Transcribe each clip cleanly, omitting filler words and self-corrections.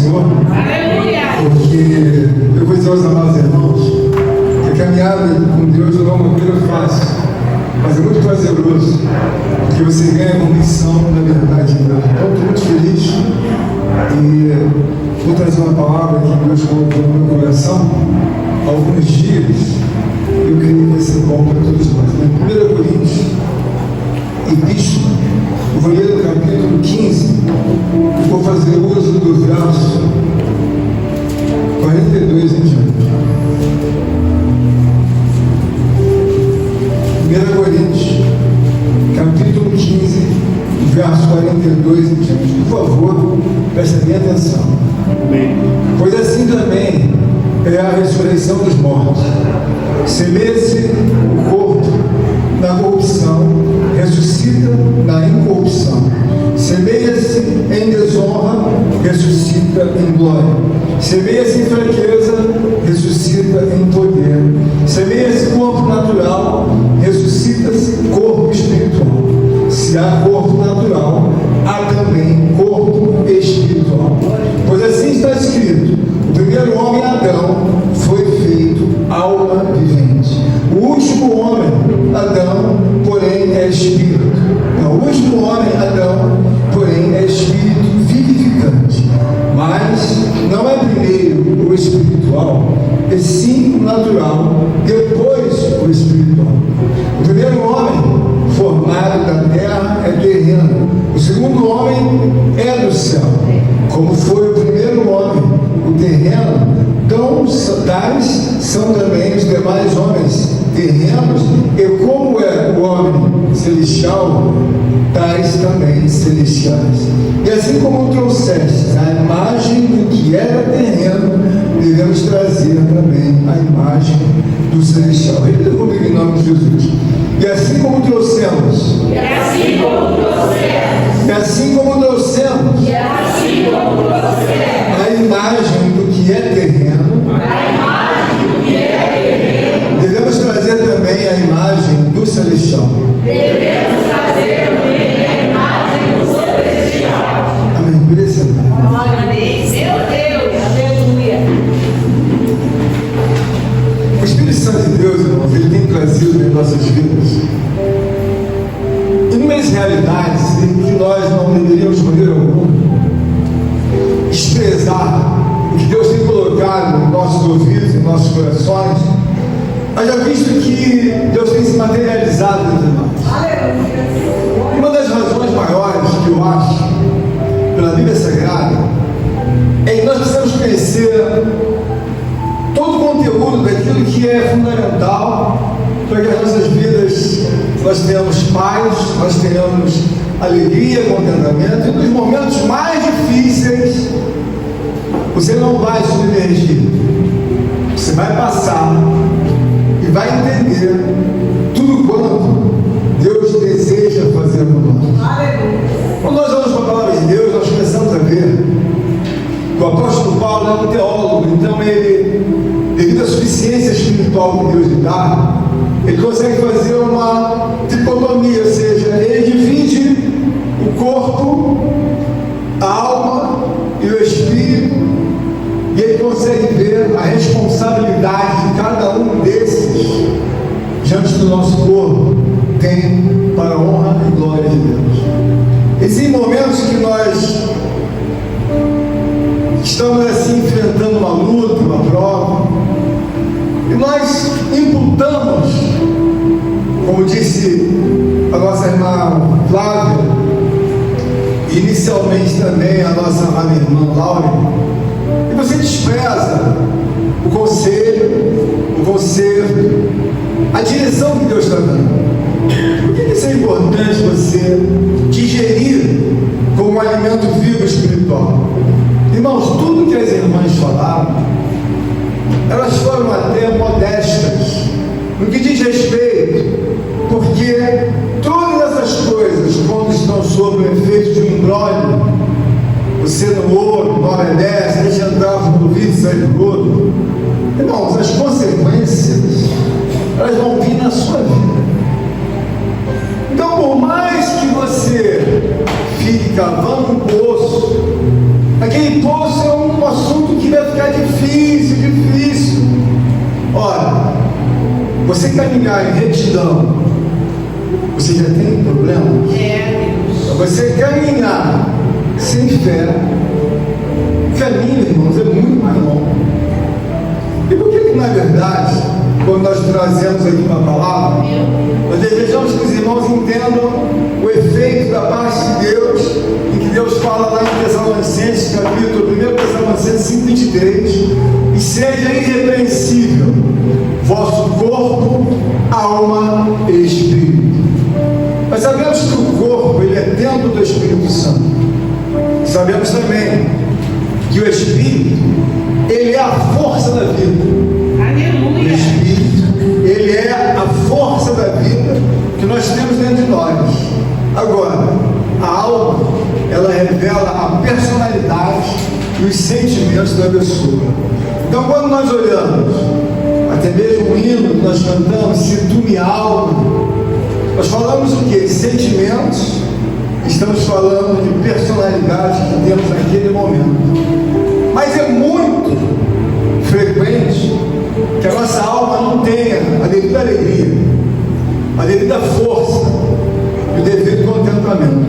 Senhor. Aleluia! Porque eu vou dizer aos amados irmãos que a caminhada com Deus não é uma coisa fácil, mas é muito prazeroso, porque você ganha convicção na verdade de Deus. Então, estou muito feliz e vou trazer uma palavra que Deus colocou no meu coração há alguns dias. Eu queria que vai ser bom para todos nós. Na 1 Coríntios, Epístola, eu vou ler no capítulo 15, vou fazer uso do verso 42 em diante. 1 Coríntios, capítulo 15, verso 42 em diante. Por favor, prestem bem atenção. Pois assim também é a ressurreição dos mortos. Semeia-se o corpo na corrupção, ressuscita na incorrupção. Semeia-se em desonra, ressuscita em glória. Semeia-se em fraqueza, ressuscita em poder. Semeia-se corpo natural, ressuscita-se corpo espiritual. Se há corpo natural, há também corpo espiritual. Pois assim está escrito: o primeiro homem, Adão, foi feito alma vivente. O último homem, Adão, porém é espírito. Não, o último homem, Adão, porém é espírito vivificante. Mas não é primeiro o espiritual, e sim o natural, depois o espiritual. O primeiro homem formado da terra é terreno. O segundo homem é do céu. Como foi o primeiro homem, o terreno, tais são também os demais homens terrenos, e como é o homem celestial, tais também celestiais. E assim como trouxestes a imagem do que era terreno, devemos trazer também a imagem do celestial. Repita comigo em nome de Jesus. E assim como trouxemos, a imagem do que é terreno, devemos trazer também a imagem do celestial. Amém. Por isso, o Espírito Santo de Deus, irmãos, ele tem trazido em nossas vidas inúmeras realidades em que nós não deveríamos, de maneira alguma, desprezar o que Deus tem colocado em nossos ouvidos, em nossos corações, mas já visto que Deus tem se materializado entre nós. Uma das razões maiores que eu acho pela Bíblia Sagrada é que nós precisamos conhecer todo o conteúdo daquilo que é fundamental para que as nossas vidas nós tenhamos paz, nós tenhamos alegria, contentamento, e nos momentos mais difíceis você não vai submergir, você vai passar e vai entender tudo quanto Deus deseja fazer no nós. Quando nós vamos para a palavra de Deus, nós começamos a ver que o apóstolo Paulo é um teólogo, então ele, devido à suficiência espiritual que Deus lhe dá, ele consegue fazer uma dicotomia, ou seja, ele divide o corpo, a alma e o espírito, e ele consegue ver a responsabilidade de cada um desses diante do nosso corpo tem para a honra e glória de Deus. Existem momentos que nós estamos assim enfrentando uma luta, uma prova, e nós imputamos, como disse a nossa irmã Flávia, e inicialmente também a nossa amada irmã Laura, e você despreza o conselho, a direção que Deus está dando. Por que isso é importante você digerir como um alimento vivo espiritual? Irmãos, tudo que as irmãs falaram, elas foram até modestas no que diz respeito, porque todas essas coisas, quando estão sob o efeito de um imbróglio, você não ouve, não obedece, deixa entrar no ouvido e sair do outro, irmãos, as consequências elas vão vir na sua vida. Então, por mais que você fique cavando um poço, aquele poço é um você caminhar em retidão, você já tem problema? Você caminhar sem fé, caminho, irmãos, é muito mais longo. E por que na verdade, quando nós trazemos aqui uma palavra, nós desejamos que os irmãos entendam o efeito da parte de Deus, em que Deus fala lá em Tessalonicenses, capítulo 1 Tessalonicenses 5:23, e seja irrepreensível vosso corpo, alma e espírito. Nós sabemos que o corpo, ele é templo do Espírito Santo. Sabemos também que o Espírito, ele é a força da vida. Aleluia. O Espírito, ele é a força da vida que nós temos dentro de nós. Agora, a alma, ela revela a personalidade e os sentimentos da pessoa. Então, quando nós olhamos, até mesmo o hino que nós cantamos, se tu minha alma, nós falamos o quê? Sentimentos. Estamos falando de personalidade que temos naquele momento. Mas é muito frequente que a nossa alma não tenha a devida alegria, a devida força e o devido contentamento.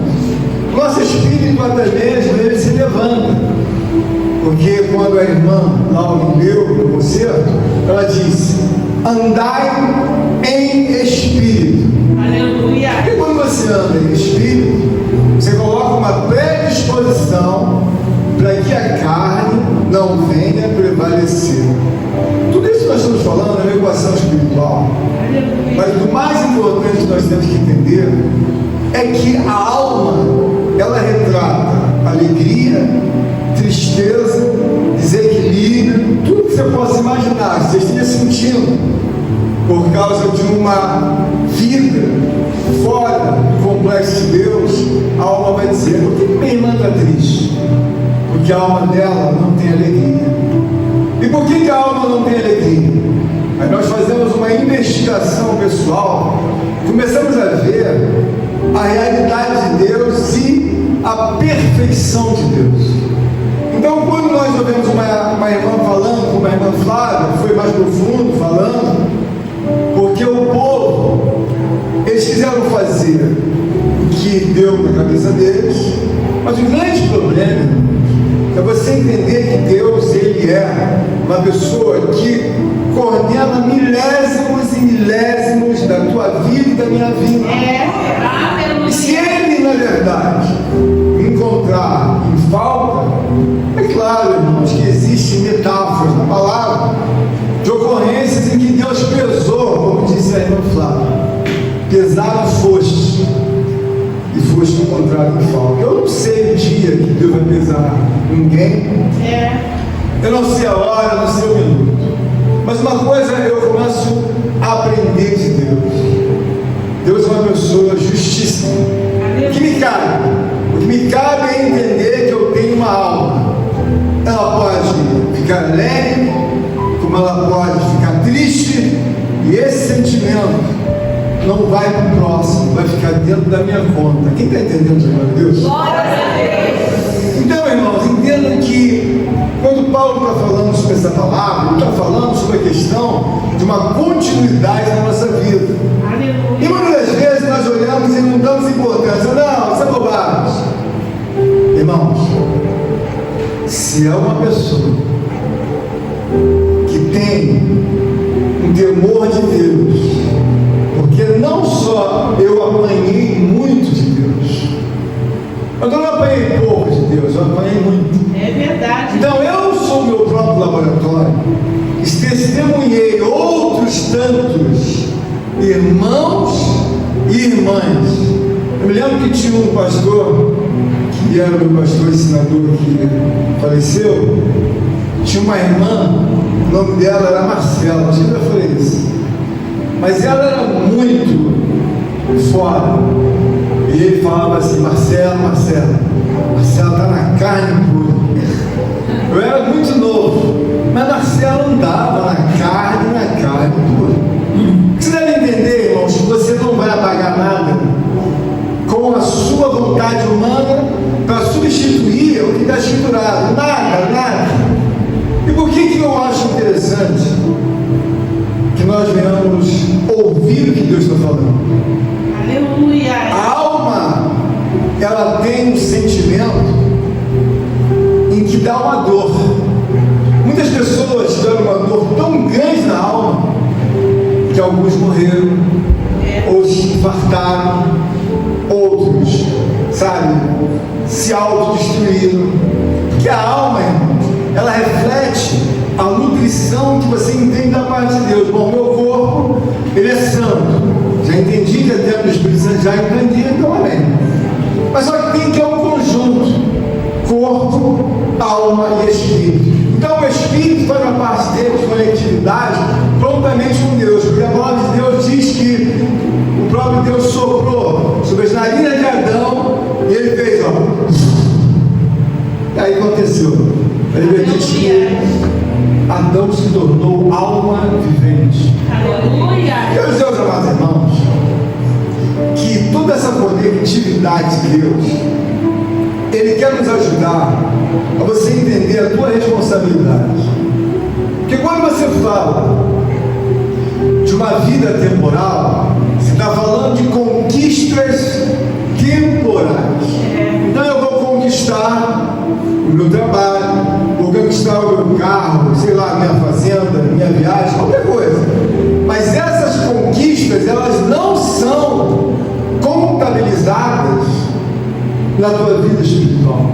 Nosso espírito até mesmo ele se levanta, porque quando a irmã Laura leu para você, ela disse: andai em espírito. Aleluia. Porque quando você anda em espírito, você coloca uma predisposição para que a carne não venha prevalecer. Tudo isso que nós estamos falando é uma equação espiritual. Mas o mais importante que nós temos que entender é que a alma, ela retrata alegria, tristeza, desequilíbrio, tudo que você possa imaginar, que você esteja sentindo por causa de uma vida fora do complexo de Deus. A alma vai dizer: por que minha irmã está triste? Porque a alma dela não tem alegria. E por que a alma não tem alegria? Aí nós fazemos uma investigação pessoal, começamos a ver a realidade de Deus e a perfeição de Deus. Então, quando nós ouvimos uma irmã falando, como a irmã Flávia, foi mais profundo falando, porque o povo, eles quiseram fazer o que deu na cabeça deles, mas o grande problema é você entender que Deus, ele é uma pessoa que coordena milésimos e milésimos da tua vida e da minha vida. E se ele, na verdade, encontrar em falta, é claro, irmãos, que existem metáforas na palavra de ocorrências em que Deus pesou, como disse a irmã Flávia, pesado foste e foste encontrado em falta. Eu não sei o dia que Deus vai pesar ninguém, eu não sei a hora, não sei o minuto, mas uma coisa eu começo a aprender de Deus. Deus é uma pessoa justíssima. O que me cabe é entender que eu tenho uma alma. Ela pode ficar alegre, como ela pode ficar triste, e esse sentimento não vai para o próximo, vai ficar dentro da minha conta. Quem está entendendo, glória a Deus? Glória a Deus! Então, irmãos, entendam que quando Paulo está falando sobre essa palavra, ele está falando sobre a questão de uma continuidade na nossa vida. Aleluia. E muitas das vezes nós olhamos e não damos importância. Não, isso é bobagem. Irmãos, se é uma pessoa que tem um temor de Deus, porque não só eu apanhei muito de Deus, eu não apanhei pouco de Deus, eu apanhei muito. É verdade. Então eu sou o meu próprio laboratório, testemunhei outros tantos irmãos e irmãs. Eu me lembro que tinha um pastor, que era o meu pastor ensinador que faleceu, tinha uma irmã, o nome dela era Marcela, acho que eu já falei isso, mas ela era muito fora, e ele falava assim: Marcela está na carne pura. Eu era muito novo, mas Marcela andava na carne pura. Você deve entender, irmãos, que você não vai apagar nada com a sua vontade humana para substituir o que está escriturado. Nada. E por que eu acho interessante que nós venhamos ouvir o que Deus está falando. Aleluia. A alma, ela tem um sentimento em que dá uma dor. Muitas pessoas tiveram uma dor tão grande na alma que alguns morreram, ou se infartaram, outros, sabe, se autodestruíram. Porque a alma, irmão, ela reflete a nutrição que você entende da parte de Deus. Bom, meu corpo, ele é santo. Já entendi que é templo do Espírito Santo, já entendi, então amém. Mas só que tem que ter um conjunto: corpo, alma e espírito. Então o espírito faz uma parte dele de conectividade prontamente com Deus, porque a palavra de Deus diz que o próprio Deus soprou sobre as narinas de Adão e ele fez, ó. E aí aconteceu. Ele diz que Adão se tornou alma vivente. Aleluia. Quero dizer aos amados irmãos que toda essa conectividade de Deus, Ele quer nos ajudar a você entender a tua responsabilidade. Porque quando você fala de uma vida temporal, você está falando de conquistas temporais. Então eu vou conquistar o meu trabalho, vou conquistar o meu carro, sei lá, minha fazenda, minha viagem, qualquer coisa. Mas essas conquistas, elas não são contabilizadas na tua vida espiritual.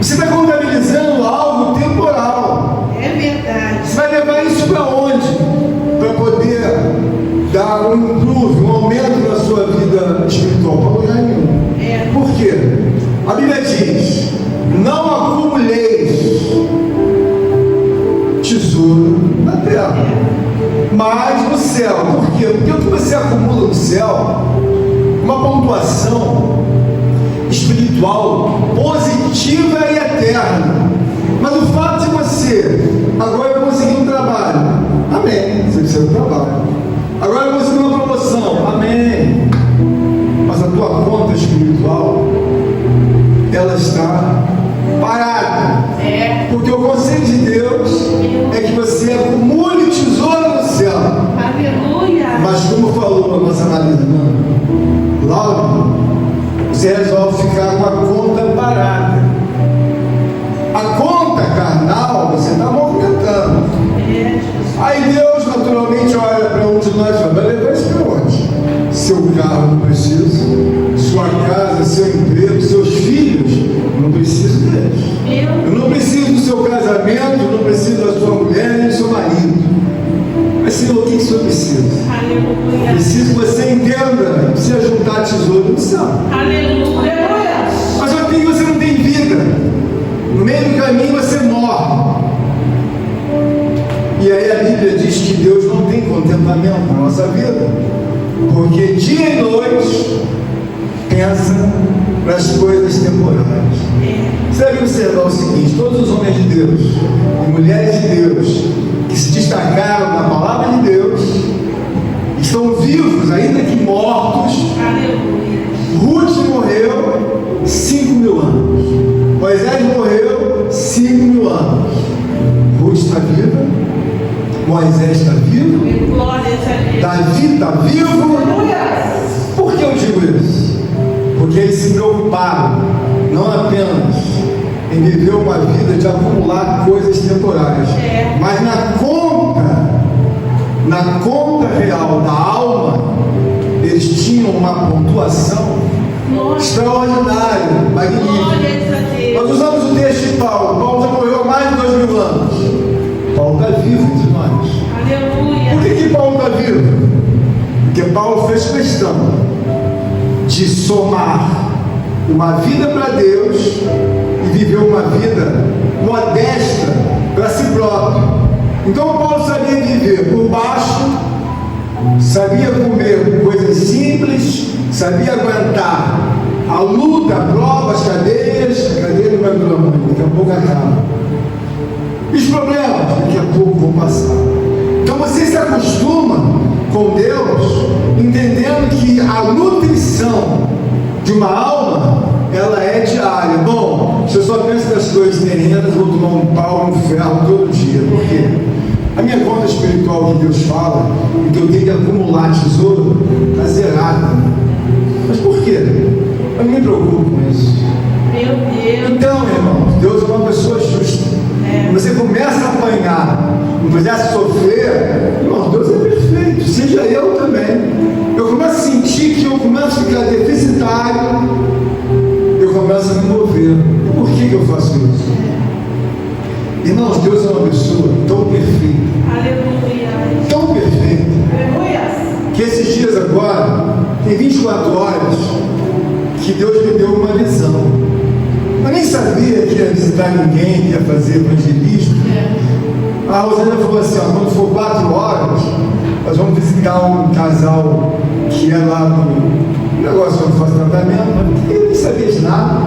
Você está contabilizando algo temporal. É verdade. Você vai levar isso para onde? Para poder dar um improve, um aumento na sua vida espiritual? Para lugar nenhum. Por quê? A Bíblia diz: não acumuleis tesouro na terra, mas no céu. Por quê? Porque o que você acumula no céu, uma pontuação espiritual positiva e eterna. Mas o fato de você agora conseguir um trabalho, amém, você precisa do trabalho. Agora eu consegui uma promoção, amém. Mas a tua conta espiritual, ela está parada. Porque o conselho de Deus é que você acumule tesouro no céu. Aleluia. Mas como falou a nossa Marisa, Laura, você resolve ficar com a conta parada. A conta carnal você está movimentando. Aí Deus naturalmente olha para um de nós e fala: vai levar isso para onde? Seu carro não preciso, sua casa, seu emprego, seus filhos, não preciso deles. Eu não preciso do seu casamento, não preciso da sua mulher nem do seu marido. Mas Senhor, o que o Senhor precisa? Aleluia. Preciso que você entenda, precisa juntar tesouro no céu. Aleluia. Mas só que você não tem vida. No meio do caminho você morre. E aí a Bíblia diz que Deus não tem contentamento na nossa vida, porque dia e noite pensa nas coisas temporárias. Você deve observar o seguinte: todos os homens de Deus e mulheres de Deus que se destacaram na palavra de Deus estão vivos, ainda que mortos. Aleluia. Ruth morreu 5.000 anos. Moisés morreu 5.000 anos. Ruth está viva. Moisés está vivo. Glória a Deus. Davi está vivo. Por que eu digo isso? Porque eles se preocuparam não apenas em viver uma vida de acumular coisas temporárias, mas na conta real da alma, eles tinham uma pontuação extraordinária, magnífica. Nós usamos o texto de Paulo. Paulo já morreu há mais de 2.000 anos. Paulo está vivo entre nós. Aleluia. Por que Paulo está vivo? Porque Paulo fez questão de somar uma vida para Deus e viver uma vida modesta para si próprio. Então Paulo sabia viver por baixo, sabia comer coisas simples, sabia aguentar a luta, a prova, as cadeias. A cadeia não vai durar muito, daqui a pouco acaba. E os problemas, daqui a pouco vão passar. Então você se acostuma com Deus, entendendo que a nutrição de uma alma, ela é diária. Bom, se eu só penso nas coisas terrenas, vou tomar um pau, um ferro todo dia. Por quê? A minha conta espiritual que Deus fala e que eu tenho que acumular tesouro está zerada. Mas por quê? Eu não me preocupo com isso. Meu Deus. Então, irmão, Deus é uma pessoa justa. Quando você começa a apanhar, não precisa sofrer, irmão, Deus é perfeito, seja eu também. Eu começo a sentir que eu começo a ficar deficitário, eu começo a me mover. E por que eu faço isso? Irmãos, Deus é uma pessoa tão perfeita, Aleluia. tão perfeita, Aleluia. que esses dias agora, tem 24 horas, que Deus me deu uma visão. Eu nem sabia que ia visitar ninguém, que ia fazer evangelismo. A Rosana falou assim, ó, quando for 4 horas, nós vamos visitar um casal que é lá no negócio onde faz tratamento. Eu nem sabia de nada.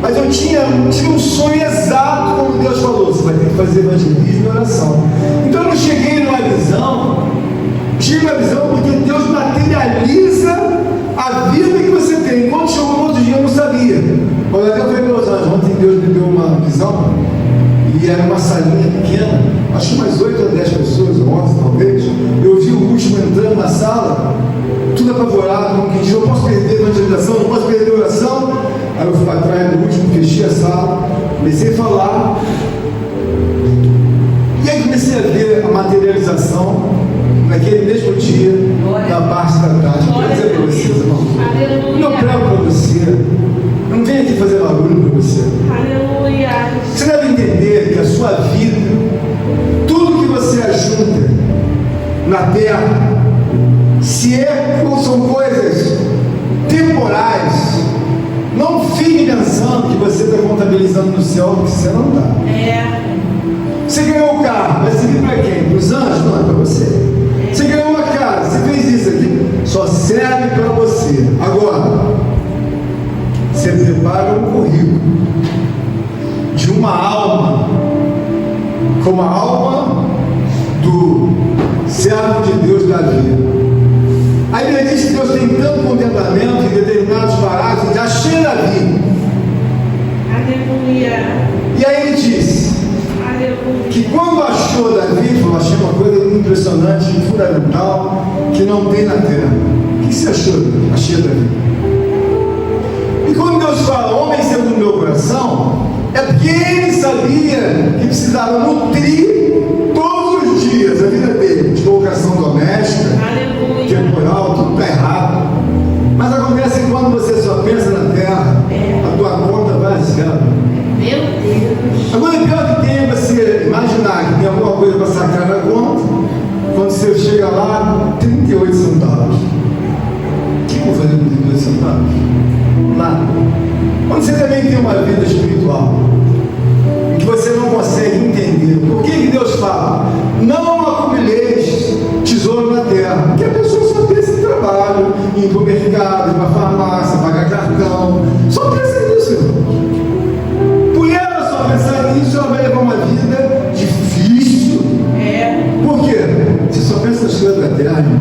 Mas eu tinha um sonho exato, como Deus falou, você vai ter que fazer evangelismo e oração. Então eu não cheguei numa visão, tive uma visão porque Deus materializa a vida que você tem. Quando chegou no outro dia eu não sabia. Quando eu falei para os anjos, ontem Deus me deu uma visão, e era uma salinha pequena, acho que umas 8 ou 10 pessoas, ou 11 talvez. Eu vi o último entrando na sala, tudo apavorado, como quem diz, eu não posso perder a evangelização, não posso perder a oração. Aí eu fui para trás do último, fechei a sala, comecei a falar, e aí comecei a ver a materialização naquele mesmo dia, da parte da tarde. Eu quero dizer para vocês, irmão, eu prego para você, eu não venho aqui fazer barulho para você. Aleluia. Você deve entender que a sua vida, tudo que você ajunta na terra, se são coisas temporais, não fique pensando que você está contabilizando no céu, porque você não está. Você ganhou o carro, vai servir para quem? Para os anjos? Não, é para você. Você ganhou uma casa, você fez isso aqui, só serve para você. Agora, você prepara um currículo de uma alma, como a alma do servo de Deus Davi. A Bíblia diz que Deus tem tanto contentamento em determinados parágrafos, achei Davi. Aleluia. E aí ele disse que quando achou Davi, falou, achei uma coisa impressionante, fundamental, que não tem na terra. O que você achou? Achei Davi. E quando Deus fala, homem segundo o meu coração, é porque ele sabia que precisava nutrir todos os dias a vida dele, de vocação doméstica, temporal, tudo está errado. Mas acontece que quando você só pensa na terra, a tua conta vai a zero. Meu Deus. Agora, o pior que tem é você imaginar que tem alguma coisa para sacar na conta, quando você chega lá, 38 centavos. O que eu vou fazer com 38 centavos? Nada. Quando você também tem uma vida espiritual, que você não consegue entender, por que Deus fala? Não acumuleis tesouro na terra, porque a pessoa só pensa em trabalho, em ir para o mercado, ir para a farmácia, pagar cartão, só pensa nisso, irmão. Por ela só pensar nisso, ela vai levar uma vida difícil. Por quê? Você só pensa nas coisas da terra, irmão.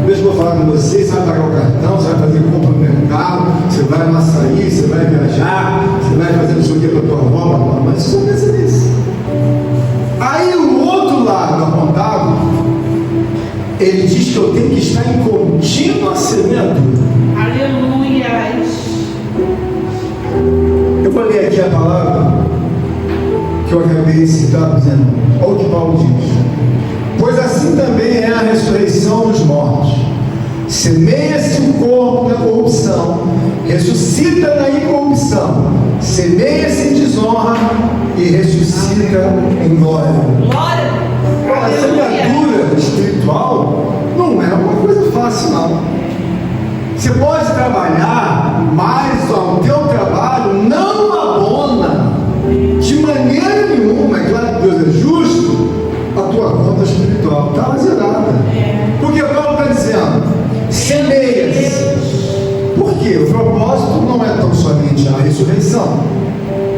Mesmo que eu falar com você, você vai pagar o cartão, você vai fazer compra no mercado, você vai no açaí, você vai viajar, você vai fazer não sei o que para tua avó, para tua mãe, você só pensa nisso. Aí o outro lado apontado, ele diz que eu tenho que estar em contínua semeadura. Aleluia. Eu vou ler aqui a palavra que eu acabei de citar, dizendo, olha o que Paulo diz. Pois assim também é a ressurreição dos mortos. Semeia-se o corpo na corrupção, ressuscita na incorrupção. Semeia-se em desonra e ressuscita em glória. Glória. A semeadura espiritual não é uma coisa fácil, não. Você pode trabalhar, mas o teu trabalho não abona de maneira nenhuma. É claro que Deus é justo, a tua conta espiritual está zerada. Porque Paulo está dizendo, semeia-se. Por quê? O propósito não é tão somente a ressurreição,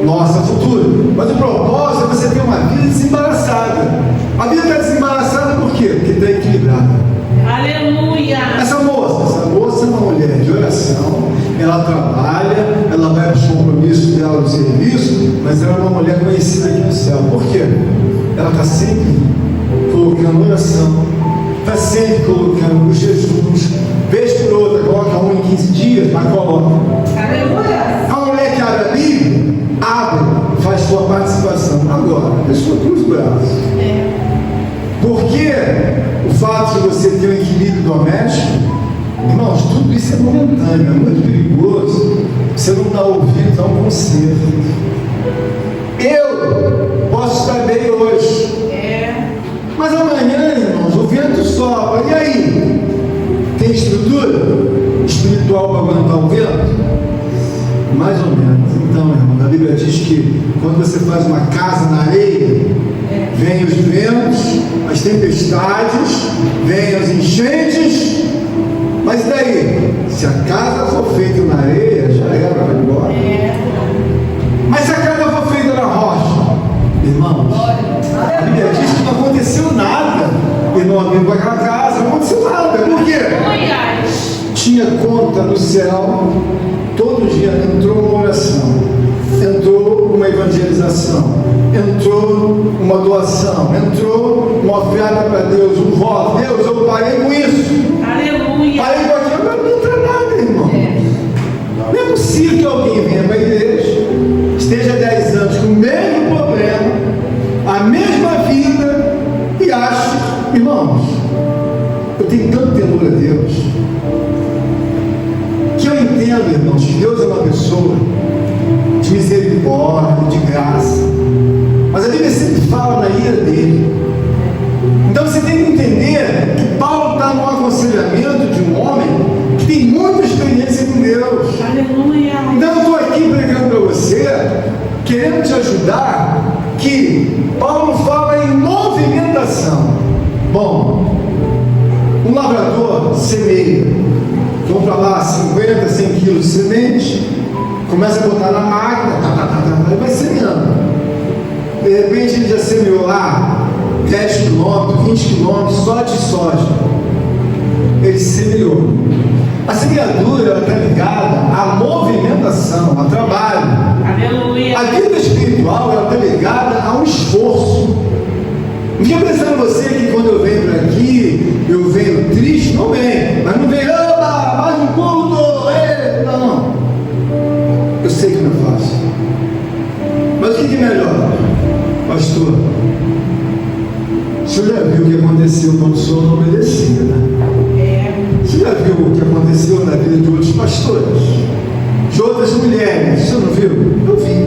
nossa futura, mas o propósito é você ter uma vida desembaraçada. A vida está desembaraçada por quê? Porque está equilibrada. Aleluia. Essa moça é uma mulher de oração, ela trabalha, ela vai para os compromissos dela no serviço, mas ela é uma mulher conhecida aqui no céu. Por quê? Ela está sempre colocando oração, está sempre colocando o Jesus, vez por outra, coloca um em 15 dias, mas coloca. Aleluia. A mulher que abre a Bíblia, abre, faz sua participação. Agora, a pessoa cruza os braços. Porque o fato de você ter um equilíbrio doméstico, irmãos, tudo isso é momentâneo, é muito perigoso. Você não está ouvindo a um conselho. Eu posso estar bem hoje, mas amanhã, irmãos, o vento sopra. E aí? Tem estrutura espiritual para aguentar o vento? Mais ou menos. Então, irmão, a Bíblia diz que quando você faz uma casa na areia, vêm os ventos, as tempestades, vêm as enchentes. Mas e daí? Se a casa for feita na areia, já era, vai embora. Mas se a casa for feita na rocha, irmãos, a Bíblia diz que não aconteceu nada. Irmão amigo, com aquela casa, não aconteceu nada. Por quê? Tinha conta no céu, todo dia entrou uma oração, entrou uma evangelização, entrou uma doação, entrou uma oferta para Deus, um voto. Deus, eu parei com isso. Aleluia. Parei com aquilo, agora não entra nada, irmão. Não é possível que alguém venha para a igreja, esteja 10 anos com o mesmo problema, a mesma vida, e ache, irmãos, eu tenho tanto temor a Deus, que eu entendo, irmãos, que Deus é uma pessoa de misericórdia, de graça, mas a Bíblia sempre fala na ira dele. Então você tem que entender que Paulo está no aconselhamento de um homem que tem muita experiência com Deus. Aleluia. Então eu estou aqui pregando para você, querendo te ajudar, que Paulo fala em movimentação. Bom, um lavrador semeia, compra lá 50, 100 quilos de semente, começa a botar na máquina, e vai semeando. De repente ele já semeou lá 10 quilômetros, 20 quilômetros só de soja. Ele semeou. A semeadura está ligada à movimentação, a trabalho. Aleluia. A vida espiritual está ligada a um esforço. Não fica pensando você que quando eu venho para aqui, eu venho triste, não venho, mas não venho, mais um culto, não. Eu sei que não é fácil. Mas o que é melhor? Pastor, o senhor já viu o que aconteceu quando o senhor não obedecia, né? Você já viu o que aconteceu na vida de outros pastores? De outras mulheres? O senhor não viu? Eu vi.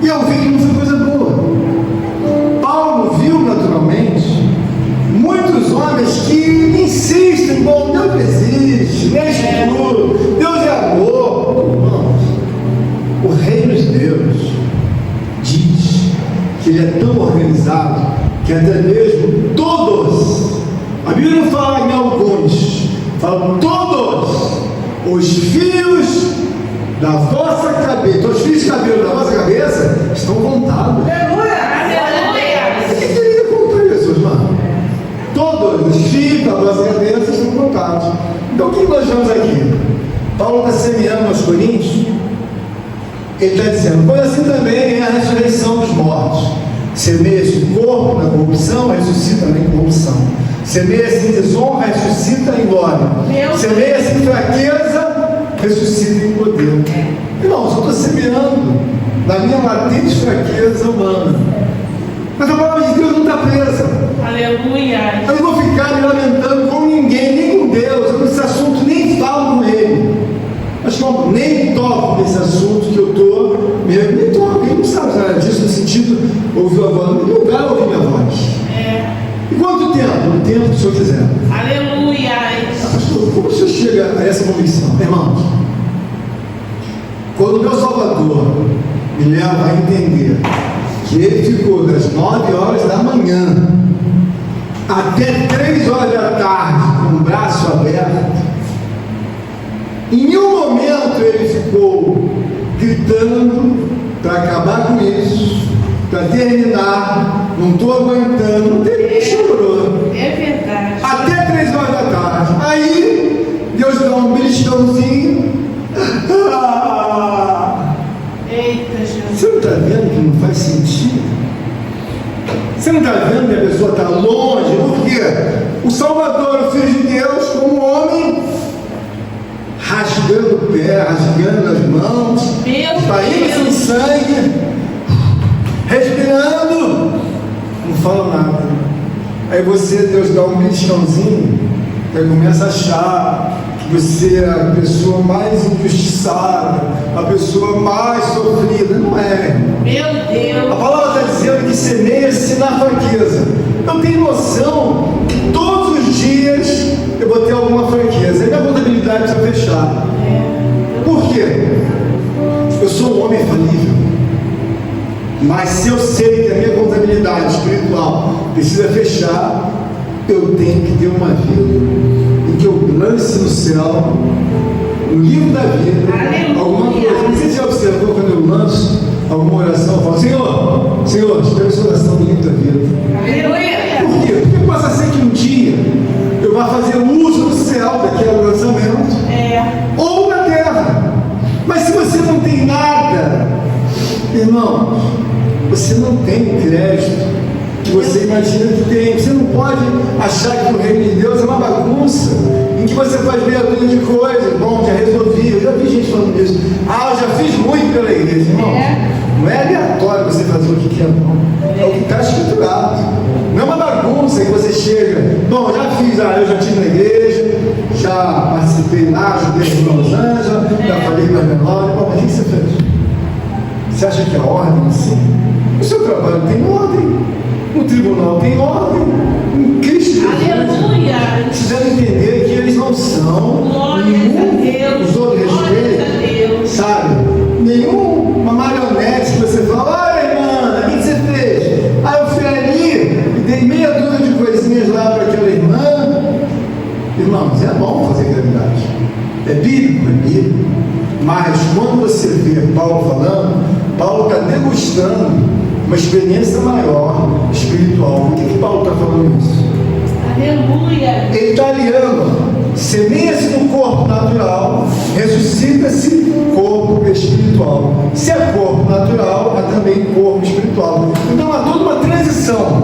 E eu vi que não foi coisa boa. Paulo viu naturalmente muitos homens que insistem, bom, Deus existe, não é escuro, Deus é amor. Irmãos, o reino de Deus diz que ele é tão organizado que até mesmo todos, a Bíblia não fala em alguns, fala todos os fios da vossa cabeça, os fios de cabelo da vossa cabeça estão contados. Aleluia. Quem queria contar isso, irmão? Todos os fios da vossa cabeça estão contados. Então o que nós vemos aqui? Paulo está semeando aos Coríntios. Ele está dizendo, pois assim também é a ressurreição dos mortos. Semeia-se o corpo na corrupção, ressuscita na incorrupção. Semeia-se em desonra, ressuscita em glória. Semeia-se em fraqueza, ressuscita em poder. Irmãos, eu estou semeando na minha latente fraqueza humana. Mas a palavra de Deus não está presa. Aleluia. Eu não vou ficar me lamentando com ninguém, nem com Deus. Eu nesse assunto nem falo com Ele. Mas como nem toco nesse assunto que eu estou, nem toco, ele não sabe nada disso, no sentido, ouviu a voz, no lugar ouviu minha voz. E quanto tempo? O tempo que o senhor quiser. Aleluia. Pastor, como o senhor chega a essa convicção? Irmãos, quando o meu Salvador me leva a entender que ele ficou das 9 horas da manhã até 3 horas da tarde com o braço aberto, em nenhum momento ele ficou gritando para acabar com isso, para terminar, não estou aguentando, ele chorou. É verdade. Até 3 horas da tarde. Aí, Deus dá um beliscãozinho. Eita, Jesus. Você não está vendo que não faz sentido? Você não está vendo que a pessoa está longe? Por quê? O Salvador, o Filho de Deus, como homem, rasgando o pé, rasgando as mãos, saindo sem sangue, respirando, não fala nada. Aí você, Deus dá um beliscãozinho, aí começa a achar que você é a pessoa mais injustiçada, a pessoa mais sofrida. Não é. Meu Deus. A palavra está dizendo que semeia-se na fraqueza. Eu tenho noção que todos os dias eu vou ter alguma fraqueza. Aí a contabilidade precisa fechar. Por quê? Eu sou um homem falível. Mas se eu sei que a minha contabilidade espiritual precisa fechar, eu tenho que ter uma vida em que eu lance no céu, no livro da vida, alguma coisa. Você já observou quando eu lanço alguma oração? Eu falo: Senhor, espera essa oração no livro da vida. Por quê? Porque possa ser que um dia eu vá fazer uso do céu daquele lançamento, ou da terra. Mas se você não tem nada, irmãos, você não tem crédito que você imagina que tem. Você não pode achar que o reino de Deus é uma bagunça em que você faz meia dúzia de coisas. Bom, já resolvi. Eu já vi gente falando isso. Eu já fiz muito pela igreja, irmão. Não é aleatório você fazer o que quer, não. É o que está escriturado. Não é uma bagunça que você chega: bom, já fiz, eu já estive na igreja, já participei lá, ajudei em Los Angeles, já falei com a menor. Bom, mas o que você fez? Você acha que é ordem assim? O seu trabalho tem ordem, o tribunal tem ordem, em Cristo Aleluia. precisam entender que eles não são nenhum, os outros respeitam, sabe? Nenhuma marionete que você fala: olha, irmã, o que você fez? Eu fui ali e dei meia dúzia de coisinhas lá para aquela irmã. Irmãos, é bom fazer caridade, é bíblico, mas quando você vê Paulo falando, Paulo está degustando uma experiência maior, espiritual. Por que Paulo está falando isso? Aleluia. Ele está aliando: semeia-se no corpo natural, ressuscita-se no corpo espiritual. Se é corpo natural, há também corpo espiritual. Então há toda uma transição.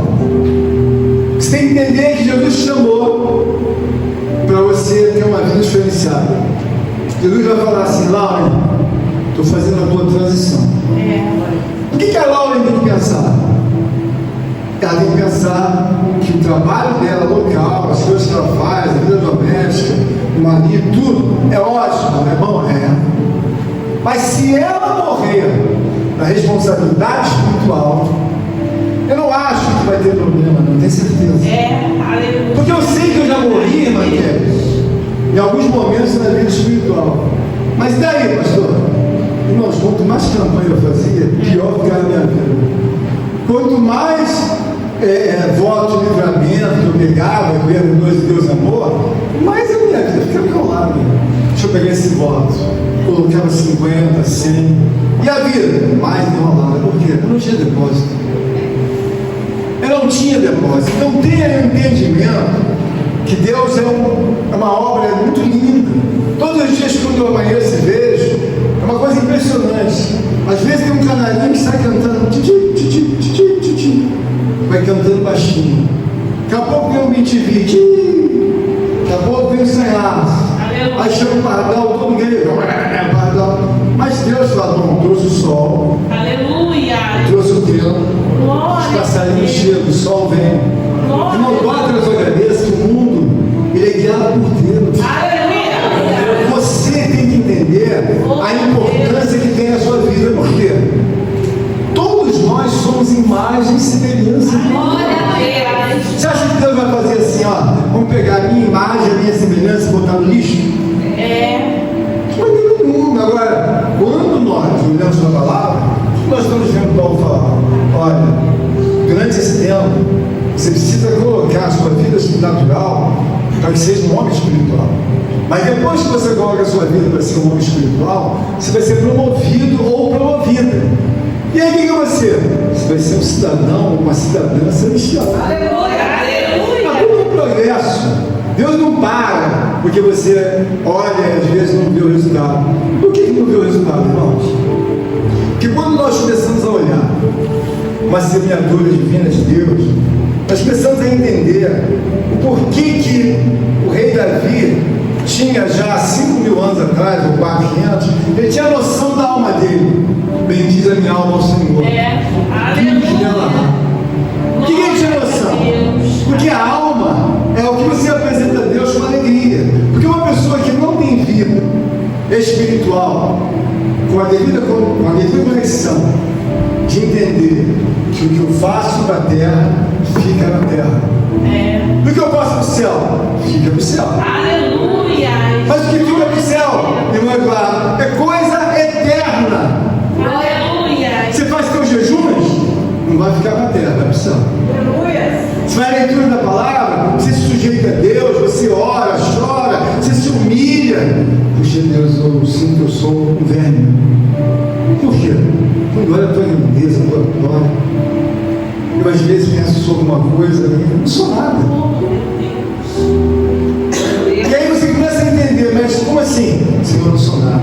Você tem que entender que Jesus te chamou para você ter uma vida diferenciada. Jesus vai falar assim: Lauren, estou fazendo a tua transição. O que a Lauren tem que pensar? Ela tem que pensar que o trabalho dela local, as coisas que ela faz, a vida doméstica, o marido, tudo é ótimo, é bom, mas se ela morrer na responsabilidade espiritual, eu não acho que vai ter problema, não tenho certeza. Aleluia. Porque eu sei que eu já morri, irmã, em alguns momentos na vida espiritual. Mas daí, pastor? Irmãos, quanto mais campanha eu fazia, pior ficava a minha vida. Quanto mais voto de livramento eu pegava, vendo Deus amor, mais a minha vida ficava calada. Deixa eu pegar esse voto, colocava 50, 100, e a vida mais enrolada. Por quê? Eu não tinha depósito. Eu não tinha depósito. Então tenha um entendimento que Deus é uma obra muito linda. Todos os dias quando eu amanheço e vejo, é uma coisa impressionante. Às vezes tem um canarinho que sai cantando titi, titi, titi, titi, vai cantando baixinho. Daqui a pouco vem um BTV, daqui a pouco vem o sanhaço. Aí chama o pardal, todo mundo pardal. Mas Deus falou: trouxe o sol. Aleluia. Trouxe o tempo. Os passarinhos chegam, o sol vem. Irmão, quatro eu agradeço que o mundo ele é guiado por Deus. Aleluia. Você tem que entender a importância que tem na sua vida. Por quê? Todos nós somos imagem e semelhança de Deus. Você acha que Deus vai fazer assim, vamos pegar a minha imagem, a minha semelhança e botar no lixo? De maneira nenhuma. Agora, quando nós olhamos para a palavra, nós estamos vendo Paulo falar: olha, durante esse tempo, você precisa colocar a sua vida natural para que seja um homem espiritual. Mas depois que você coloca a sua vida para ser um homem espiritual, você vai ser promovido ou promovida. E aí o que vai ser? Você vai ser um cidadão ou uma cidadã celestial. Aleluia. Há todo um progresso. Deus não para porque você olha e às vezes não vê o resultado. Por que não vê o resultado, irmãos? Porque quando nós começamos a olhar uma semeadura divina de Deus, nós precisamos entender o porquê que o rei Davi tinha já 5.000 anos atrás, ou 400, ele tinha noção da alma dele. Bendiz a minha alma ao Senhor. Aleluia. O que ele tinha noção? Porque a alma é o que você apresenta a Deus com alegria. Porque uma pessoa que não tem vida espiritual, com a devida conexão de entender que o que eu faço para a terra, fica na terra. O que eu faço para o céu, fica para o céu. Aleluia. Mas o que fica para o céu, irmão, é claro, é coisa eterna. Aleluia. Você faz teus jejuns, não vai ficar para a terra, vai para o céu. Aleluia. Você vai à leitura da palavra, você se sujeita a Deus, você ora, chora, você se humilha. Puxa Deus, eu sinto que eu sou um verme. Por quê? Quando olha a tua grandeza, a tua glória, eu às vezes penso sobre uma coisa, eu não sou nada. E aí você começa a entender, mas como assim? Senhor, eu não sou nada.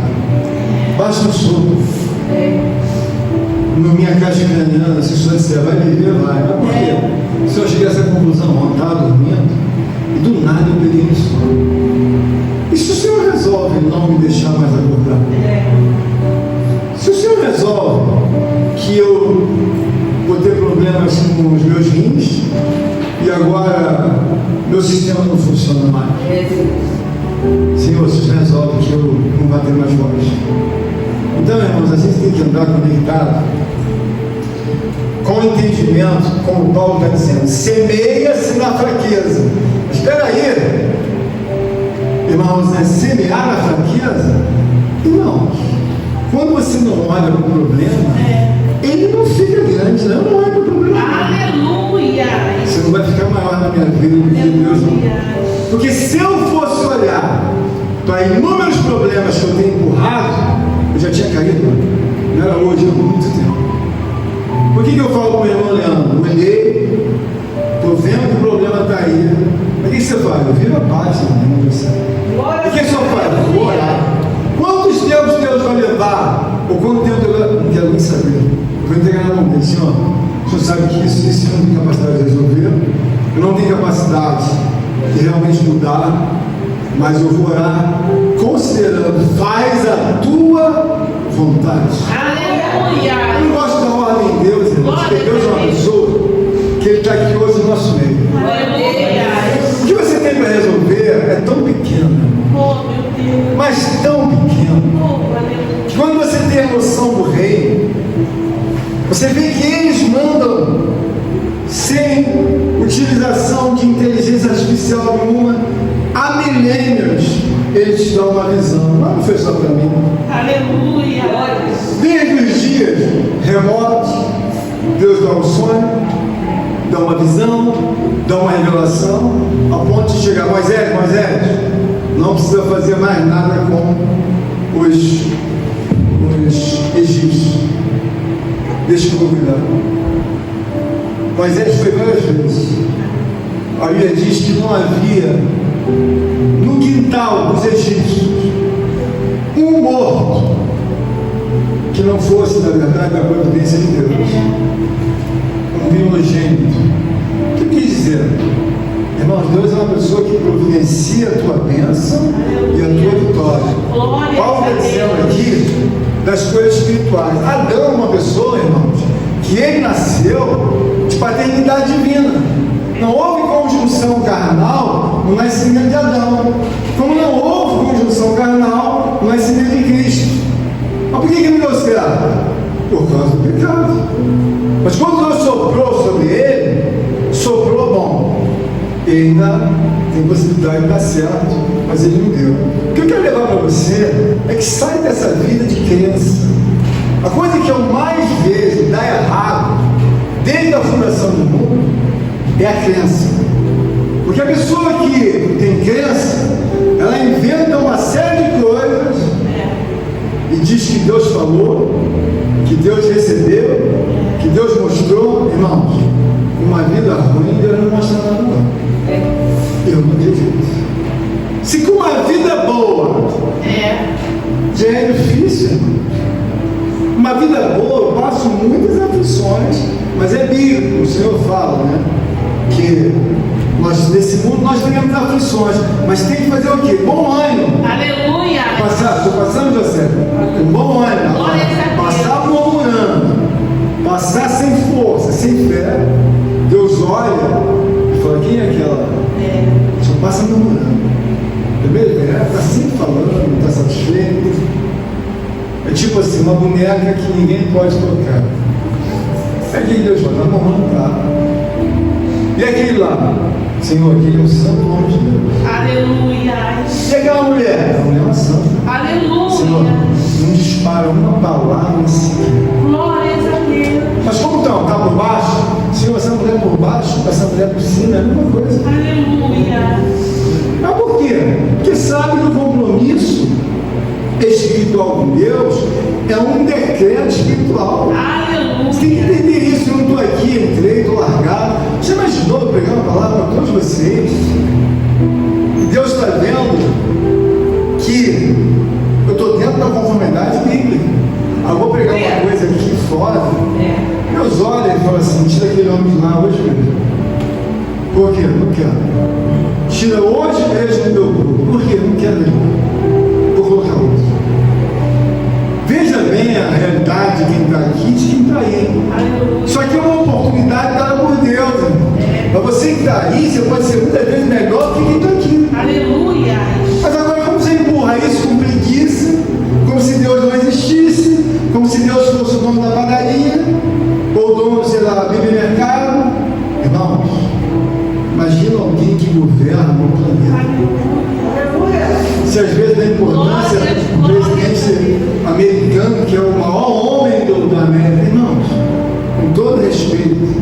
Basta um sopro. Na minha caixa craniana, se isso disser, vai beber, vai. Mas por quê? Se eu chegar a essa conclusão, eu estava dormindo, e do nada eu peguei no sono. E se o Senhor resolve não me deixar mais acordar? Se o Senhor resolve que eu vou ter problemas com os meus rins, e agora meu sistema não funciona mais. Senhor, se o Senhor resolve que eu não vou ter mais voz. Então, irmãos, a gente tem que andar conectado com entendimento, como Paulo está dizendo, semeia-se na fraqueza. Espera aí, irmãos, é semear na fraqueza? Irmãos, quando você não olha para o problema, ele não fica grande, não. Eu não olho para o problema. Aleluia. Você não vai ficar maior na minha vida do que Deus não. Porque se eu fosse olhar para inúmeros problemas que eu tenho empurrado, eu já tinha caído. Não era hoje, há muito tempo. Por que eu falo para o irmão Leandro? Olhei, estou vendo que o problema está aí. Mas o que você faz? Eu viro a paz, irmão. O que o senhor faz? Eu vou orar. Quantos tempos Deus vai levar? Ou quanto tempo eu não quero nem saber? Eu vou entregar na mão dele, Senhor. O senhor sabe que isso eu não tenho capacidade de resolver. Eu não tenho capacidade de realmente mudar. Mas eu vou orar considerando, faz a tua vontade. Aleluia. Eu não gosto da ordem de Deus, irmãos, porque Deus é uma pessoa que Ele está aqui hoje no nosso meio. Aleluia. O que você tem para resolver é tão pequeno, Oh, meu Deus. mas tão pequeno, Oh, aleluia. que quando você tem a noção do reino, você vê que eles mandam sem utilização de inteligência artificial nenhuma, há milênios eles te dão uma visão. Não foi só para mim. Aleluia. Desde os dias remotos, Deus dá um sonho, dá uma visão, dá uma revelação, a ponto de chegar, Moisés, não precisa fazer mais nada com os egípcios. Deixa que eu vou cuidar. Moisés foi várias vezes. A Bíblia diz que não havia no quintal dos egípcios um morto que não fosse, na verdade, a providência de Deus. Um primogênito. O que quer dizer? Irmãos, Deus é uma pessoa que providencia a tua bênção e a tua vitória. Paulo está dizendo aqui das coisas espirituais. Adão é uma pessoa, irmãos, que ele nasceu de paternidade divina. Não houve conjunção carnal no nascimento de Adão, como não houve conjunção carnal no nascimento de Cristo. Mas por que não deu certo? Por causa do pecado. Mas quando Deus soprou sobre ele, soprou bom. E ainda tem possibilidade de dar certo, mas ele não deu. O que eu quero levar para você é que sai dessa vida de crença. A coisa que eu mais vejo dar errado, desde a fundação do mundo, é a crença. Porque a pessoa que tem crença, ela inventa uma série de coisas e diz que Deus falou, que Deus recebeu, que Deus mostrou. Irmãos, uma vida ruim, Deus não mostra nada não. Eu não acredito. Se com uma vida boa já é difícil, irmão. Uma vida boa, eu passo passo muitas aflições, mas é bíblico, o Senhor fala, né? Que nesse mundo nós teremos aflições, mas tem que fazer o quê? Bom ânimo. Aleluia. Estou passando, José? Com bom ânimo. Glória a Deus. Passar murmurando, passar sem força, sem fé. Deus olha e fala: quem é aquela? Só passa murmurando. Está sempre falando, não está satisfeito. É tipo assim, uma boneca que ninguém pode tocar. É quem Deus fala: não, não está. E aquele lá? Senhor, aquele é o santo nome de Deus. Aleluia. E aquela mulher? A mulher é uma santa. Aleluia. Senhor, não dispara uma palavra sequer. Glórias a Deus. Mas como estão? Está por baixo? Senhor, essa mulher por baixo, essa mulher por cima, é a mesma coisa. Aleluia. Mas por quê? Porque sabe que o compromisso espiritual com Deus é um decreto espiritual. Você tem que Aleluia. entender isso. Eu não estou aqui, entrei, estou largado. Você imaginou eu pregar uma palavra para todos vocês? E Deus está vendo que eu estou dentro da conformidade bíblica. Eu vou pregar uma coisa aqui fora. Deus olha e fala assim: tira aquele homem de lá hoje mesmo. Por quê? Não quero. Tira hoje mesmo do meu grupo. Por quê? Não quero mesmo. Vou colocar outro. Veja bem a realidade de quem está aqui e de quem está aí. Aleluia. Só que é uma oportunidade dada por Deus, irmão. Para você que está aí, você pode ser muitas vezes melhor que quem está aqui. Aleluia. Mas agora como você empurra isso com preguiça, como se Deus não existisse, como se Deus fosse o dono da padaria, ou o dono, sei lá, do mercado. Irmãos, imagina alguém que governa um planeta. Se às vezes da importância do presidente americano, que é o maior homem da América, irmãos, com todo respeito,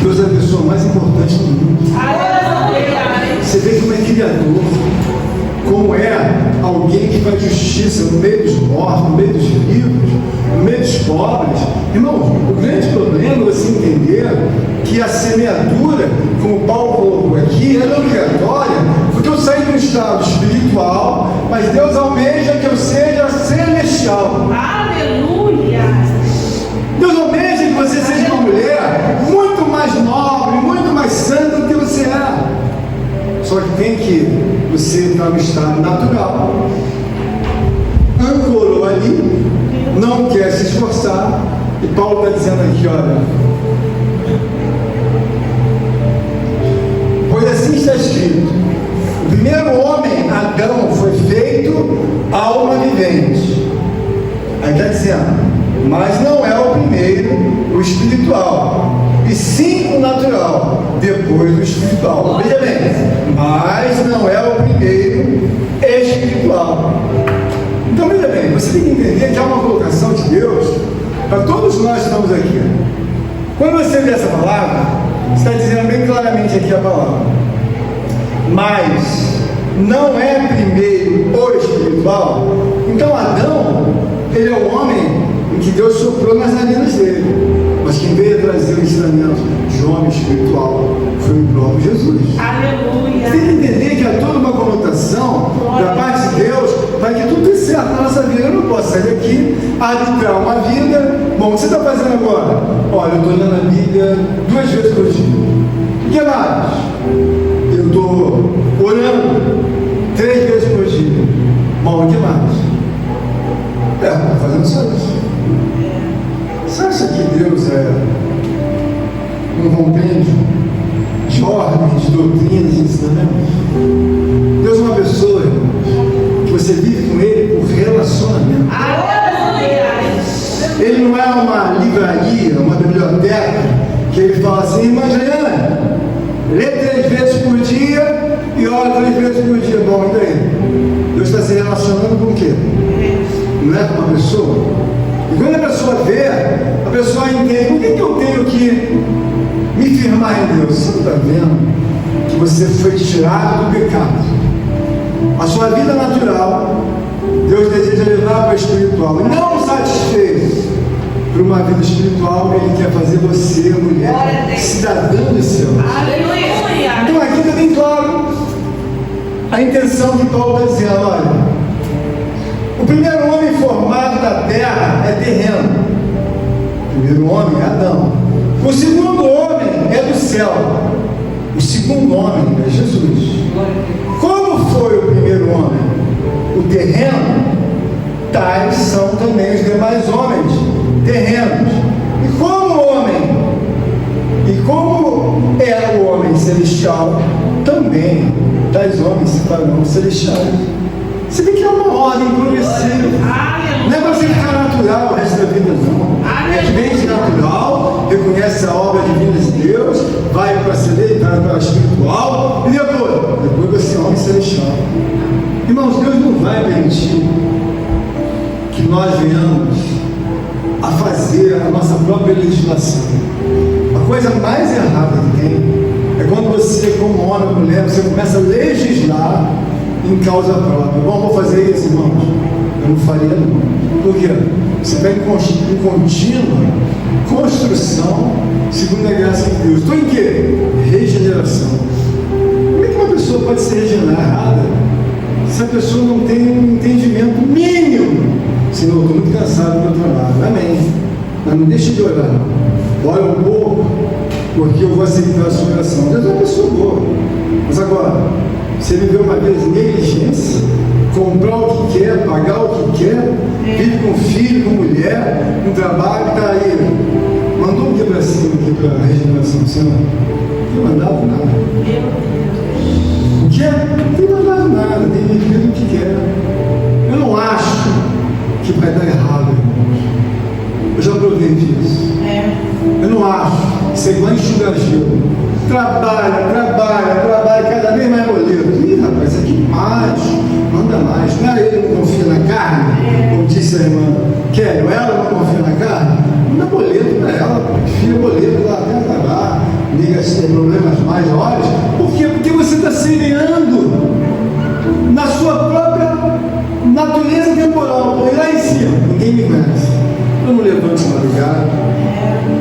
Deus é a pessoa mais importante do mundo. Aleluia. Você vê como é criador, como é alguém que faz justiça no meio dos mortos, no meio dos vivos, no meio dos pobres. Irmão, o grande problema é você entender que a semeadura, como Paulo colocou aqui, ela é obrigatória, porque eu saí do estado espiritual, mas Deus almeja que eu seja celestial. Aleluia. Deus almeja que você seja uma mulher muito mais nobre, muito mais santa do que você é. Só que tem que você estar no estado natural, ancorou ali, não quer se esforçar, e Paulo está dizendo aqui, olha, pois assim está escrito: o primeiro homem, Adão, foi feito alma vivente. Aí está dizendo, mas não é o primeiro, o espiritual, e sim o natural, depois do espiritual. Veja bem, mas não é o primeiro espiritual. Então veja bem, você tem que entender que há uma colocação de Deus para todos nós que estamos aqui. Quando você vê essa palavra, está dizendo bem claramente aqui a palavra, mas não é primeiro o espiritual. Então Adão, ele é o homem em que Deus soprou nas narinas dele. Mas quem veio trazer o ensinamento de homem espiritual foi o próprio Jesus. Aleluia. Você tem que entender que há toda uma conotação da parte de Deus para que tudo dê certo na nossa vida. Eu não posso sair daqui, arbitrar uma vida. Bom, o que você está fazendo agora? Olha, eu estou lendo a Bíblia 2 vezes por dia. O que mais? Eu estou orando 3 vezes por dia. Bom, o que mais? Estou fazendo só isso. Você acha que Deus é um compêndio de ordens, de doutrinas e ensinamentos? Deus é uma pessoa, irmãos, que você vive com Ele por relacionamento. Aleluia. Ele não é uma livraria, uma biblioteca, que Ele fala assim: irmã Juliana, lê 3 vezes por dia e ora 3 vezes por dia. Bom, e daí? Deus está se relacionando com o quê? Não é com uma pessoa? E quando a pessoa vê, a pessoa entende: por que eu tenho que me firmar em Deus? Você não está vendo que você foi tirado do pecado? A sua vida natural, Deus deseja levar para o espiritual. E não satisfeito por uma vida espiritual, Ele quer fazer você, mulher, cidadã do céu. Aleluia. Então aqui está bem claro a intenção que Paulo está dizendo: olha, o primeiro homem formado da terra é terreno. primeiro homem é Adão. O segundo homem é do céu. O segundo homem é Jesus. Como foi o primeiro homem? O terreno, tais são também os demais homens terrenos. E como é o homem celestial, também tais homens se farão celestiais. Você vê que é uma ordem progressiva. Não é você ficar natural o resto da vida, não. É que vem de natural, reconhece a obra divina de Deus, vai para a celestial, para a espiritual, e depois você é homem celestial. Irmãos, Deus não vai permitir que nós venhamos a fazer a nossa própria legislação. A coisa mais errada que tem é quando você, como homem ou mulher, você começa a legislar em causa própria. Bom, vou fazer isso, irmãos. Eu não faria, não. Por quê? Você está em contínua construção segundo a graça de Deus. Estou em quê? Regeneração. Como é que uma pessoa pode se regenerar errada se a pessoa não tem um entendimento mínimo? Senhor, estou muito cansado do meu trabalho. Amém. Mas não deixe de orar. Ora um pouco, porque eu vou aceitar a sua oração. Deus é uma pessoa boa. Mas agora, você viveu uma vez em negligência, comprar o que quer, pagar o que quer, vive com filho, com mulher, um trabalho que está aí. Mandou o que para cima aqui para a regeneração, Senhor? Não tem mandado nada. O que é? Não tem mandado nada, tem vivido o que quer. Eu não acho que vai dar errado, irmãos. Eu já provei disso. Eu não acho que você vai enxugar gelo. Trabalha, cada vez mais boleto. Ih, rapaz, isso aqui mais, manda mais. Não é ele que não confia na carne? Como disse a irmã Kelly, ela não confia na carne? Manda boleto para ela, enfia boleto lá, até acabar. Liga se tem problemas maiores. Por quê? Porque você está semeando na sua própria natureza temporal. E lá em cima, ninguém me conhece. Eu não levanto de madrugada.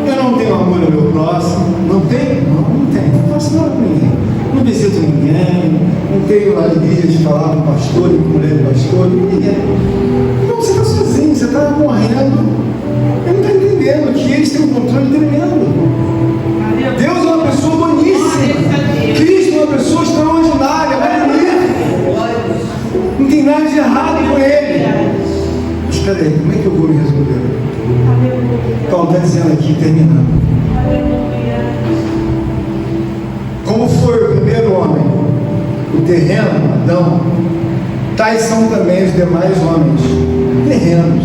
Eu não tenho amor ao meu próximo. Não tenho? Não tenho. Não faço nada com ninguém. Não visito ninguém. Não tenho a alegria de falar com o pastor e com mulher do pastor. Ninguém. Não, você está sozinho. Você está morrendo. Ele não está entendendo que eles têm um controle tremendo. Deus é uma pessoa boníssima. Cristo é uma pessoa extraordinária. Não tem nada de errado com ele. Mas peraí, como é que eu vou me resolver? Paulo está dizendo aqui, terminando. Como foi o primeiro homem, o terreno, Adão, tais são também os demais homens, terrenos.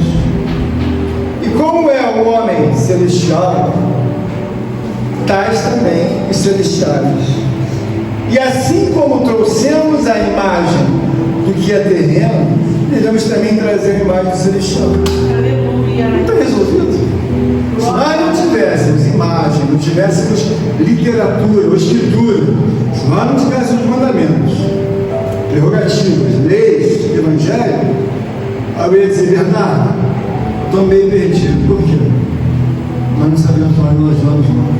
E como é o homem celestial, tais também os celestiais. E assim como trouxemos a imagem do que é terreno, devemos também trazer a imagem do celestial. Não está resolvido? Se nós não tivéssemos imagem, não tivéssemos literatura ou escritura, se nós não tivéssemos mandamentos, prerrogativas, leis, evangelho, eu ia dizer, Bernardo, estou meio perdido. Por quê? Nós não sabemos para onde nós vamos, não.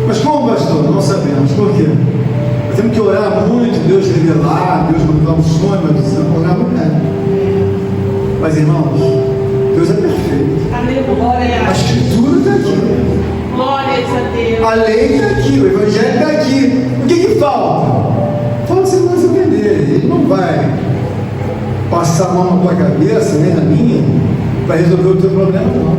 Mas como, pastor? Não sabemos. Por quê? Nós temos que orar muito, Deus revelar, Deus mandar um sonho, uma visão, orar muito. Mas, irmãos, Deus é perfeito. A escritura está aqui. Glórias a Deus. A lei está aqui, o evangelho está aqui. O que falta? Falta você mais entender. Ele não vai passar a mão na tua cabeça, nem na minha, para resolver o teu problema, não.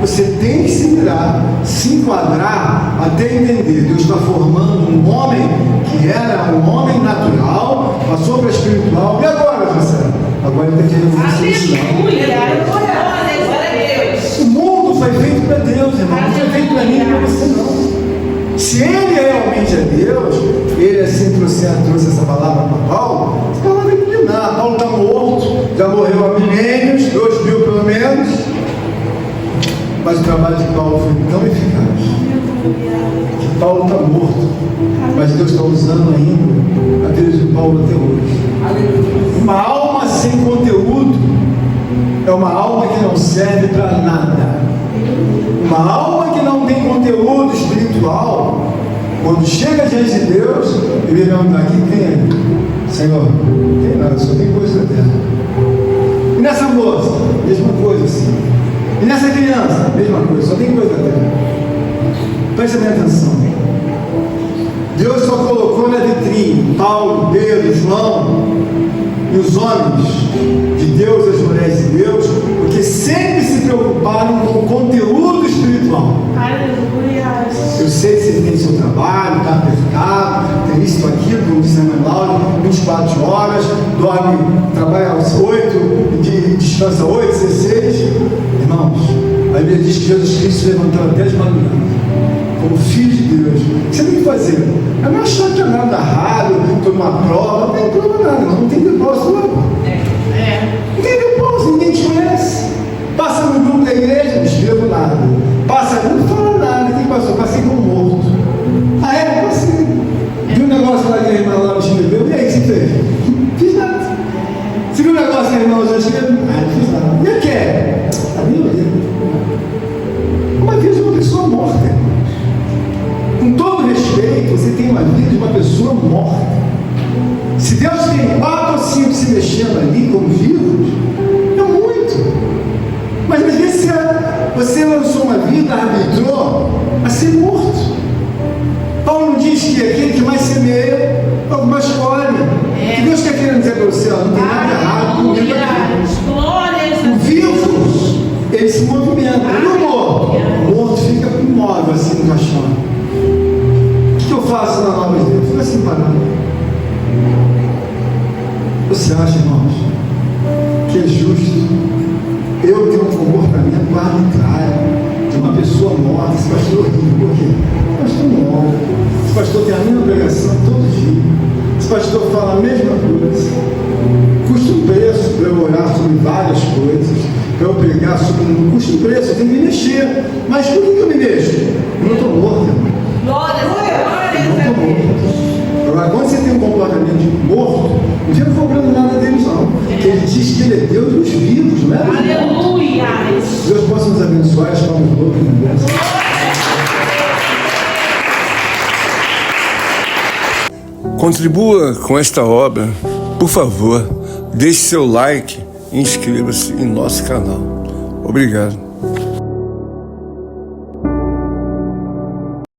Você tem que se virar, se enquadrar, até entender. Deus está formando um homem que era um homem natural, passou para espiritual. E agora, José? Agora ele está querendo você ensinar. O mundo foi feito para Deus, irmão. Não foi feito para mim e para você, não. Se ele realmente é Deus, ele assim trouxe essa palavra para Paulo, essa palavra é milenar. Paulo está morto, já morreu há milênios, 2000 pelo menos. Mas o trabalho de Paulo foi tão eficaz que Paulo está morto, mas Deus está usando ainda a vida de Paulo até hoje. Uma alma sem conteúdo é uma alma que não serve para nada. Uma alma que não tem conteúdo espiritual, quando chega diante de Deus, ele vai perguntar: quem tem aí? Senhor, não tem nada, só tem coisa da terra. E nessa moça, mesma coisa assim. E nessa criança, mesma coisa, só tem coisa dela. Presta bem atenção. Deus só colocou na vitrine Paulo, Pedro, João e os homens de Deus, as mulheres de Deus, porque sempre se preocuparam com o conteúdo espiritual. Aleluia. Eu sei que você tem seu trabalho, está apertado, tem isso, aquilo, como disse a Ana Laura, 24 horas, dorme, trabalha às 8, descansa 8, 16. Irmãos, a Bíblia diz que Jesus Cristo se levantou até de madrugada, como filho de Deus. O que você tem que fazer? É não achar que é nada errado, estou numa prova, não tem prova nada, não tem depósito lá. Não tem depósito, ninguém te conhece. Passa no grupo da igreja, não escrevo nada. Passa no, não fala nada. Quem passou? Passei como morto. Ah, é? Passei. Viu um negócio lá que a irmã lá me escreveu? E aí, o que você fez? Não fiz nada. Você viu um negócio que a irmã já escreveu? Ah, não fiz nada. E o que é? A minha vida. Uma vida de uma pessoa morta, irmãos. Com todo respeito, você tem uma vida de uma pessoa morta. Se Deus tem 4 ou 5 se mexendo ali como vivos, é muito. Mas às vezes você lançou uma vida, arbitrou a ser morto. Paulo diz que aquele que mais semeia, mais colhe. Que Deus quer querer dizer para você, ó, não tem nada errado comigo aqui. O vivo, ele se movimenta. E o morto? O morto fica imóvel assim no caixão. O que eu faço na nova igreja? Eu fico assim parado. Você acha, irmãos, que é justo eu ter um comportamento arbitrário de uma pessoa morta? Esse pastor ri, por quê? Esse pastor morre. Esse pastor tem a mesma pregação todo dia. Esse pastor fala a mesma coisa. Custa um preço para eu orar sobre várias coisas, para eu pregar sobre um custa um preço, eu tenho que me mexer. Mas por que eu me mexo? Eu não estou morto, irmão. Glória a Eu não estou morto. Agora, quando você tem um comportamento de morto, não fica cobrando nada deles, não. Porque ele diz que ele é Deus dos vivos, não é? Aleluia. Deus possa nos abençoar e estamos loucos na graça. Contribua com esta obra. Por favor, deixe seu like e inscreva-se em nosso canal. Obrigado.